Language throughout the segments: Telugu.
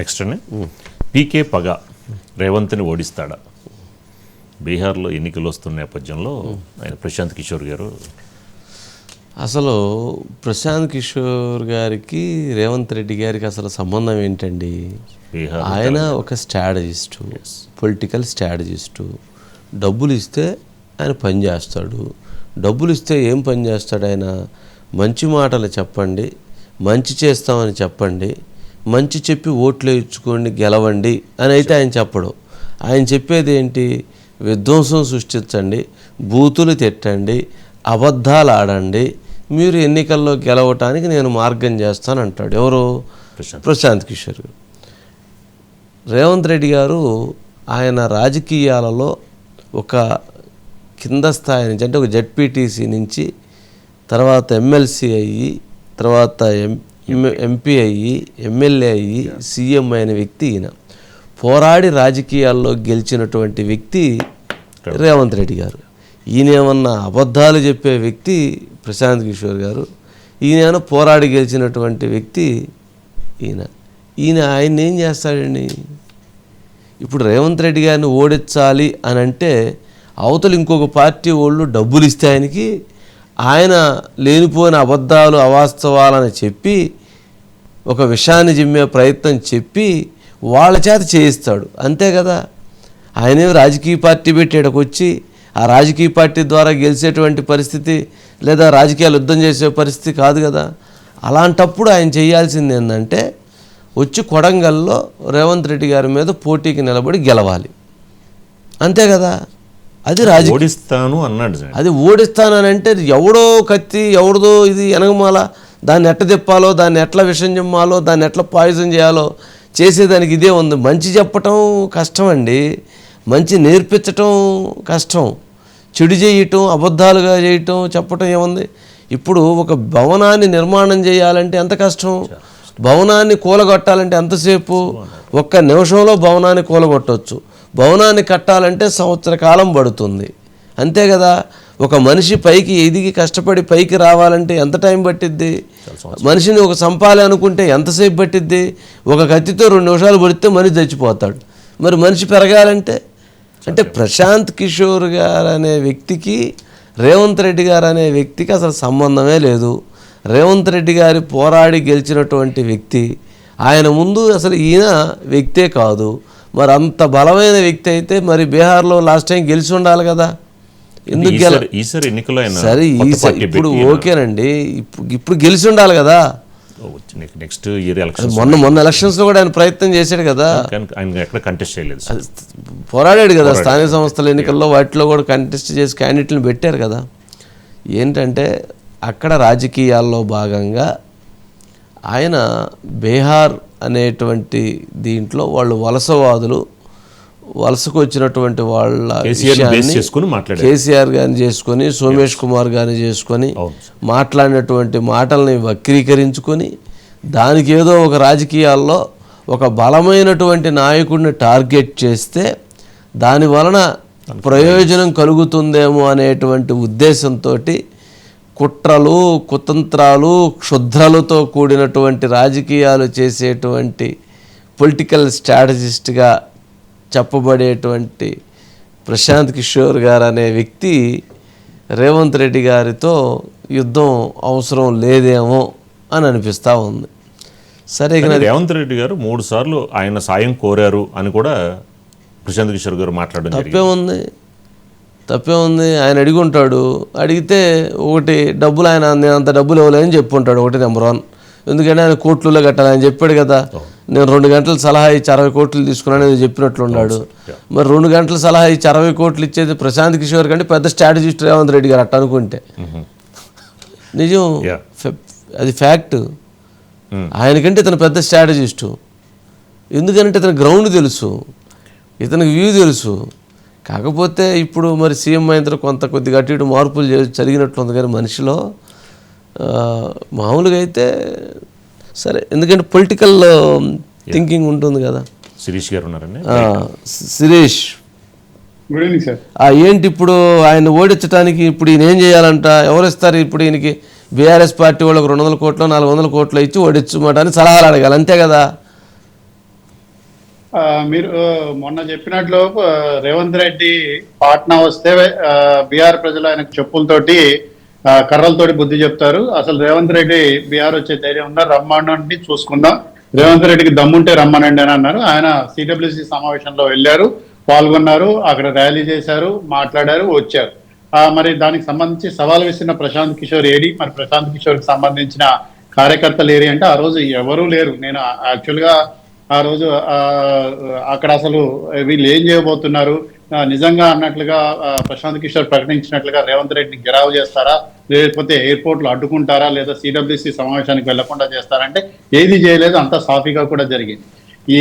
నెక్స్ట్ అండి, పీకే పగ రేవంత్ని ఓడిస్తాడా? బీహార్లో ఎన్నికలు వస్తున్న నేపథ్యంలో ఆయన ప్రశాంత్ కిషోర్ గారు అసలు ప్రశాంత్ కిషోర్ గారికి రేవంత్ రెడ్డి గారికి అసలు సంబంధం ఏంటండి? బీహార్ ఆయన ఒక స్ట్రాటజిస్టు, పొలిటికల్ స్ట్రాటజిస్టు. డబ్బులు ఇస్తే ఆయన పని చేస్తాడు. డబ్బులు ఇస్తే ఏం పని చేస్తాడు ఆయన? మంచి మాటలు చెప్పండి, మంచి చేస్తామని చెప్పండి, మంచి చెప్పి ఓట్లు ఇచ్చుకోండి, గెలవండి అని అయితే ఆయన చెప్పడు. ఆయన చెప్పేది ఏంటి? విధ్వంసం సృష్టించండి, బూతులు తిట్టండి, అబద్ధాలు ఆడండి, మీరు ఎన్నికల్లో గెలవటానికి నేను మార్గం చేస్తానంటాడు. ఎవరు? ప్రశాంత్ కిషోర్ గారు. రేవంత్ రెడ్డి గారు ఆయన రాజకీయాలలో ఒక కింద స్థాయి నుంచి, అంటే ఒక జెడ్పీటీసీ నుంచి తర్వాత ఎమ్మెల్సీ అయ్యి, తర్వాత ఎంపీ అయ్యి, ఎమ్మెల్యే అయ్యి, సీఎం అయిన వ్యక్తి ఈయన. పోరాడి రాజకీయాల్లో గెలిచినటువంటి వ్యక్తి రేవంత్ రెడ్డి గారు. ఈయన ఏమన్నా అబద్ధాలు చెప్పే వ్యక్తి ప్రశాంత్ కిషోర్ గారు. ఈయన పోరాడి గెలిచినటువంటి వ్యక్తి ఈయన ఆయన ఏం చేస్తాడండి? ఇప్పుడు రేవంత్ రెడ్డి గారిని ఓడించాలి అని అంటే అవతల ఇంకొక పార్టీ వాళ్ళు డబ్బులు ఇస్తే ఆయనకి, ఆయన లేనిపోయిన అబద్ధాలు అవాస్తవాలని చెప్పి ఒక విషయాన్ని జిమ్మే ప్రయత్నం చెప్పి వాళ్ళ చేత చేయిస్తాడు, అంతే కదా. ఆయనే రాజకీయ పార్టీ పెట్టేటకు వచ్చి ఆ రాజకీయ పార్టీ ద్వారా గెలిచేటువంటి పరిస్థితి లేదా రాజకీయాలు యుద్ధం చేసే పరిస్థితి కాదు కదా. అలాంటప్పుడు ఆయన చేయాల్సింది ఏంటంటే వచ్చి కొడంగల్లో రేవంత్ రెడ్డి గారి మీద పోటీకి నిలబడి గెలవాలి, అంతే కదా. అది ఓడిస్తాను అన్నాడు. అది ఓడిస్తానని అంటే ఎవడో కత్తి ఎవరిదో ఇది ఎనగమాల, దాన్ని ఎట్ట తిప్పాలో, దాన్ని ఎట్లా విషం చిమ్మాలో, దాన్ని ఎట్లా పాయిజన్ చేయాలో చేసేదానికి ఇదే ఉంది. మంచి చెప్పటం కష్టం అండి, మంచి నేర్పించటం కష్టం, చెడు చేయటం, అబద్ధాలుగా చేయటం, చెప్పటం ఏముంది. ఇప్పుడు ఒక భవనాన్ని నిర్మాణం చేయాలంటే ఎంత కష్టం, భవనాన్ని కూలగొట్టాలంటే ఎంతసేపు? ఒక్క నిమిషంలో భవనాన్ని కూలగొట్టవచ్చు. భవనాన్ని కట్టాలంటే సంవత్సర కాలం పడుతుంది, అంతే కదా. ఒక మనిషి పైకి ఎదిగి కష్టపడి పైకి రావాలంటే ఎంత టైం పట్టిద్ది? మనిషిని ఒక చంపాలి అనుకుంటే ఎంతసేపు పట్టిద్ది? ఒక కత్తితో 2 నిమిషాలు పడితే మనిషి చచ్చిపోతాడు. మరి మనిషి పెరగాలంటే అంటే ప్రశాంత్ కిషోర్ గారు అనే వ్యక్తికి రేవంత్ రెడ్డి గారు అనే వ్యక్తికి అసలు సంబంధమే లేదు. రేవంత్ రెడ్డి గారి పోరాడి గెలిచినటువంటి వ్యక్తి, ఆయన ముందు అసలు ఈయన వ్యక్తే కాదు. మరి అంత బలమైన వ్యక్తి అయితే మరి బీహార్లో లాస్ట్ టైం గెలిచి ఉండాలి కదా. ఎందుకు సరే ఇప్పుడు ఓకేనండి, ఇప్పుడు గెలిచి ఉండాలి కదా. నెక్స్ట్ ఇయర్ ఎలక్షన్, మొన్న ఎలక్షన్స్లో కూడా ఆయన ప్రయత్నం చేశాడు కదా, ఎక్కడ కంటెస్ట్ చేయలేదు, పోరాడాడు కదా. స్థానిక సంస్థల ఎన్నికల్లో వాటిలో కూడా కంటెస్ట్ చేసి క్యాండిడేట్లను పెట్టారు కదా. ఏంటంటే అక్కడ రాజకీయాల్లో భాగంగా ఆయన బీహార్ అనేటువంటి దీంట్లో వాళ్ళు వలసవాదులు, వలసకు వచ్చినటువంటి వాళ్ళ కేసీఆర్ గారిని చేసుకొని, సోమేష్ కుమార్ గారిని చేసుకొని మాట్లాడినటువంటి మాటల్ని వక్రీకరించుకొని దానికి ఏదో ఒక రాజకీయాల్లో ఒక బలమైనటువంటి నాయకుడిని టార్గెట్ చేస్తే దాని వలన ప్రయోజనం కలుగుతుందేమో అనేటువంటి ఉద్దేశంతో కుట్రలు, కుతంత్రాలు, క్షుద్రలతో కూడినటువంటి రాజకీయాలు చేసేటువంటి పొలిటికల్ స్ట్రాటజిస్ట్గా చెప్పబడేటువంటి ప్రశాంత్ కిషోర్ గారు అనే వ్యక్తి రేవంత్ రెడ్డి గారితో యుద్ధం అవసరం లేదేమో అని అనిపిస్తూ ఉంది. సరే, రేవంత్ రెడ్డి గారు 3 సార్లు ఆయన సాయం కోరారు అని కూడా ప్రశాంత్ కిషోర్ గారు మాట్లాడడం తప్పే ఉంది. ఆయన అడిగి ఉంటాడు, అడిగితే ఒకటి డబ్బులు ఆయన అంత డబ్బులు ఇవ్వలేదని చెప్పి ఉంటాడు, ఒకటి నెంబర్ 1. ఎందుకంటే ఆయన కోట్లలో కట్టాలి ఆయన చెప్పాడు కదా. నేను 2 గంటలు సలహా ఇచ్చి 60 కోట్లు తీసుకున్నాను చెప్పినట్లున్నాడు. మరి 2 గంటలు సలహా ఇచ్చి 60 కోట్లు ఇచ్చేది ప్రశాంత్ కిషోర్ కంటే పెద్ద స్ట్రాటజిస్ట్ రేవంత్ రెడ్డి గారు అట్ట అనుకుంటే. నిజం, అది ఫ్యాక్ట్. ఆయనకంటే ఇతను పెద్ద స్ట్రాటజిస్టు. ఎందుకంటే ఇతను గ్రౌండ్ తెలుసు, ఇతనికి వ్యూ తెలుసు. కాకపోతే ఇప్పుడు మరి సీఎం అయిన తర్వాత కొద్దిగా అటు ఇటు మార్పులు జరిగినట్లుంది కానీ మనిషిలో మామూలుగా అయితే సరే, ఎందుకంటే పొలిటికల్ థింకింగ్ ఉంటుంది కదా. శిరీష్ గారు ఉన్నారండి. శిరీష్, ఏంటి ఇప్పుడు ఆయన ఓడించడానికి ఇప్పుడు ఈయన ఏం చేయాలంట? ఎవరు ఇస్తారు ఇప్పుడు ఈయనకి? బీఆర్ఎస్ పార్టీ వాళ్ళకి 200 కోట్లు 400 కోట్లు ఇచ్చి ఓడించమంటారని సలహాలు అడగాలి, అంతే కదా. మీరు మొన్న చెప్పినట్లు రేవంత్ రెడ్డి పాట్నా వస్తే బీహార్ ప్రజలు ఆయనకు చెప్పులతోటి కర్రలతోటి బుద్ధి చెప్తారు. అసలు రేవంత్ రెడ్డి బీహార్ వచ్చే ధైర్యం ఉందా, రమ్మనండి చూసుకుందాం, రేవంత్ రెడ్డికి దమ్ముంటే రమ్మనండి అని అన్నారు. ఆయన సిడబ్ల్యూసి సమావేశంలో వెళ్ళారు, పాల్గొన్నారు, అక్కడ ర్యాలీ చేశారు, మాట్లాడారు, వచ్చారు. మరి దానికి సంబంధించి సవాల్ విసిన ప్రశాంత్ కిషోర్ ఏడి, మరి ప్రశాంత్ కిషోర్ కి సంబంధించిన కార్యకర్తలు ఏరి అంటే ఆ రోజు ఎవరూ లేరు. నేను యాక్చువల్ గా ఆ రోజు అక్కడ అసలు వీళ్ళు ఏం చేయబోతున్నారు, నిజంగా అన్నట్లుగా ప్రశాంత్ కిషోర్ ప్రకటించినట్లుగా రేవంత్ రెడ్డిని గెరావ్ చేస్తారా, లేకపోతే ఎయిర్పోర్ట్ లో అడ్డుకుంటారా, లేదా సిడబ్ల్యూసి సమావేశానికి వెళ్లకుండా చేస్తారంటే ఏది చేయలేదు, అంతా సాఫీగా కూడా జరిగింది.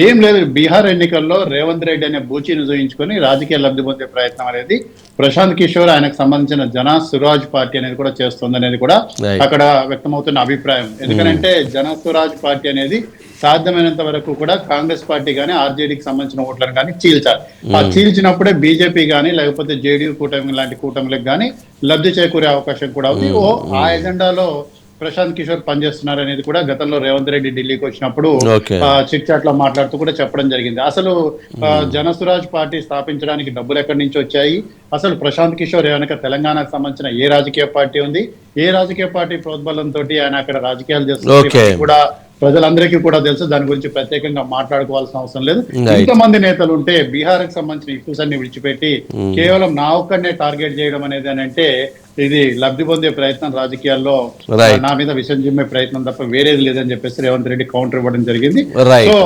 ఏం లేదు, బీహార్ ఎన్నికల్లో రేవంత్ రెడ్డి అనే బూచిని చూయించుకొని రాజకీయ లబ్ధి పొందే ప్రయత్నం అనేది ప్రశాంత్ కిషోర్, ఆయనకు సంబంధించిన జన స్వరాజ్ పార్టీ అనేది కూడా చేస్తుంది అనేది కూడా అక్కడ వ్యక్తమవుతున్న అభిప్రాయం. ఎందుకంటే జన స్వరాజ్ పార్టీ అనేది సాధ్యమైనంత వరకు కూడా కాంగ్రెస్ పార్టీ కానీ ఆర్జేడీకి సంబంధించిన ఓట్లను కానీ చీల్చాలి. ఆ చీల్చినప్పుడే బీజేపీ కానీ లేకపోతే జేడీయూ కూటమి లాంటి కూటమిలకు కానీ లబ్ధి చేకూరే అవకాశం కూడా ఉంది. ఆ ఎజెండాలో ప్రశాంత్ కిషోర్ పనిచేస్తున్నారు అనేది కూడా గతంలో రేవంత్ రెడ్డి ఢిల్లీకి వచ్చినప్పుడు చిట్ చాట్ లో మాట్లాడుతూ కూడా చెప్పడం జరిగింది. అసలు జనసురాజ్ పార్టీ స్థాపించడానికి డబ్బులు ఎక్కడి నుంచి వచ్చాయి, అసలు ప్రశాంత్ కిషోర్ వెనక తెలంగాణకు సంబంధించిన ఏ రాజకీయ పార్టీ ఉంది, ఏ రాజకీయ పార్టీ ప్రోద్బలంతో ఆయన అక్కడ రాజకీయాలు చేస్తున్నారు కూడా ప్రజలందరికీ కూడా తెలుసు. దాని గురించి ప్రత్యేకంగా మాట్లాడుకోవాల్సిన అవసరం లేదు. ఇంతమంది నేతలు ఉంటే బీహార్ కి సంబంధించిన ఇష్యూస్ అన్ని విడిచిపెట్టి కేవలం నా ఒక్కడనే టార్గెట్ చేయడం అనేది అని అంటే ఇది లబ్ధి పొందే ప్రయత్నం, రాజకీయాల్లో నా మీద విషయం చిమ్మే ప్రయత్నం తప్ప వేరేది లేదని చెప్పేసి రేవంత్ రెడ్డి కౌంటర్ ఇవ్వడం జరిగింది. సో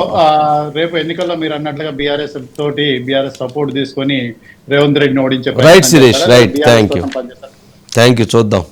రేపు ఎన్నికల్లో మీరు అన్నట్లుగా బీఆర్ఎస్ తోటి బీఆర్ఎస్ సపోర్ట్ తీసుకొని రేవంత్ రెడ్డిని ఓడించే థ్యాంక్ యూ చూద్దాం.